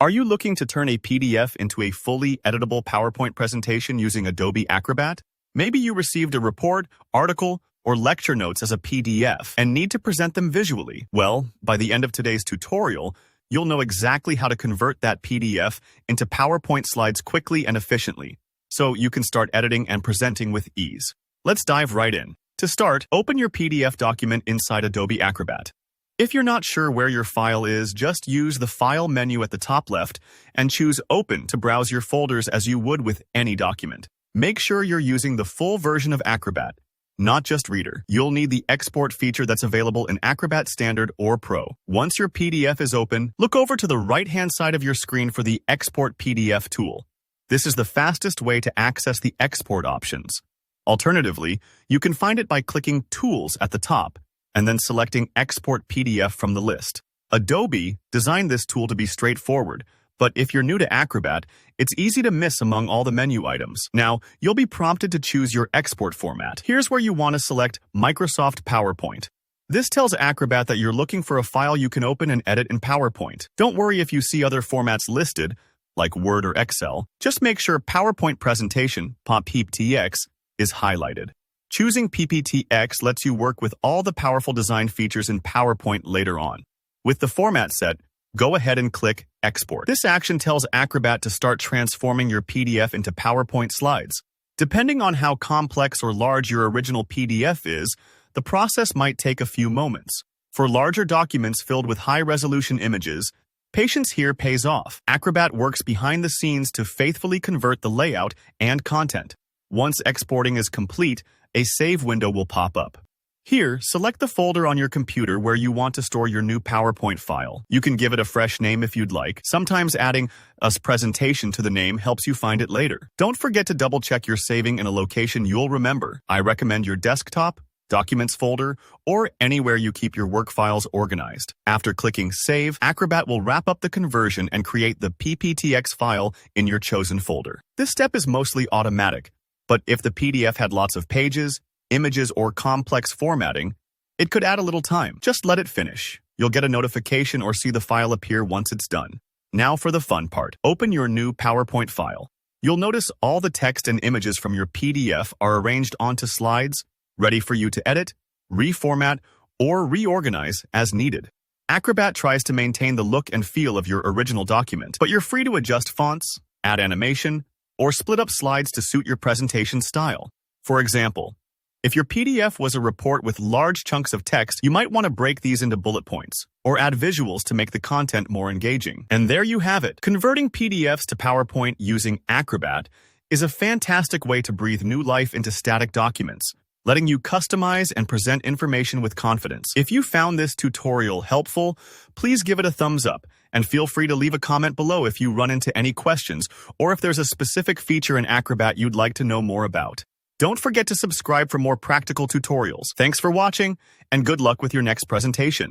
Are you looking to turn a PDF into a fully editable PowerPoint presentation using Adobe Acrobat? Maybe you received a report, article, or lecture notes as a PDF and need to present them visually. Well, by the end of today's tutorial, you'll know exactly how to convert that PDF into PowerPoint slides quickly and efficiently, so you can start editing and presenting with ease. Let's dive right in. To start, open your PDF document inside Adobe Acrobat. If you're not sure where your file is, just use the File menu at the top left and choose Open to browse your folders as you would with any document. Make sure you're using the full version of Acrobat, not just Reader. You'll need the export feature that's available in Acrobat Standard or Pro. Once your PDF is open, look over to the right-hand side of your screen for the Export PDF tool. This is the fastest way to access the export options. Alternatively, you can find it by clicking Tools at the top and then selecting Export PDF from the list. Adobe designed this tool to be straightforward, but if you're new to Acrobat, it's easy to miss among all the menu items. Now, you'll be prompted to choose your export format. Here's where you want to select Microsoft PowerPoint. This tells Acrobat that you're looking for a file you can open and edit in PowerPoint. Don't worry if you see other formats listed, like Word or Excel. Just make sure PowerPoint Presentation, PPTX, is highlighted. Choosing PPTX lets you work with all the powerful design features in PowerPoint later on. With the format set, go ahead and click Export. This action tells Acrobat to start transforming your PDF into PowerPoint slides. Depending on how complex or large your original PDF is, the process might take a few moments. For larger documents filled with high-resolution images, patience here pays off. Acrobat works behind the scenes to faithfully convert the layout and content. Once exporting is complete, a save window will pop up. Here, select the folder on your computer where you want to store your new PowerPoint file. You can give it a fresh name if you'd like. Sometimes adding a presentation to the name helps you find it later. Don't forget to double-check you're saving in a location you'll remember. I recommend your desktop, Documents folder, or anywhere you keep your work files organized. After clicking Save, Acrobat will wrap up the conversion and create the PPTX file in your chosen folder. This step is mostly automatic, but if the PDF had lots of pages, images, or complex formatting, it could add a little time. Just let it finish. You'll get a notification or see the file appear once it's done. Now for the fun part. Open your new PowerPoint file. You'll notice all the text and images from your PDF are arranged onto slides, ready for you to edit, reformat, or reorganize as needed. Acrobat tries to maintain the look and feel of your original document, but you're free to adjust fonts, add animation, or split up slides to suit your presentation style. For example, if your PDF was a report with large chunks of text, you might want to break these into bullet points, or add visuals to make the content more engaging. And there you have it. Converting PDFs to PowerPoint using Acrobat is a fantastic way to breathe new life into static documents, letting you customize and present information with confidence. If you found this tutorial helpful, please give it a thumbs up, and feel free to leave a comment below if you run into any questions or if there's a specific feature in Acrobat you'd like to know more about. Don't forget to subscribe for more practical tutorials. Thanks for watching, and good luck with your next presentation.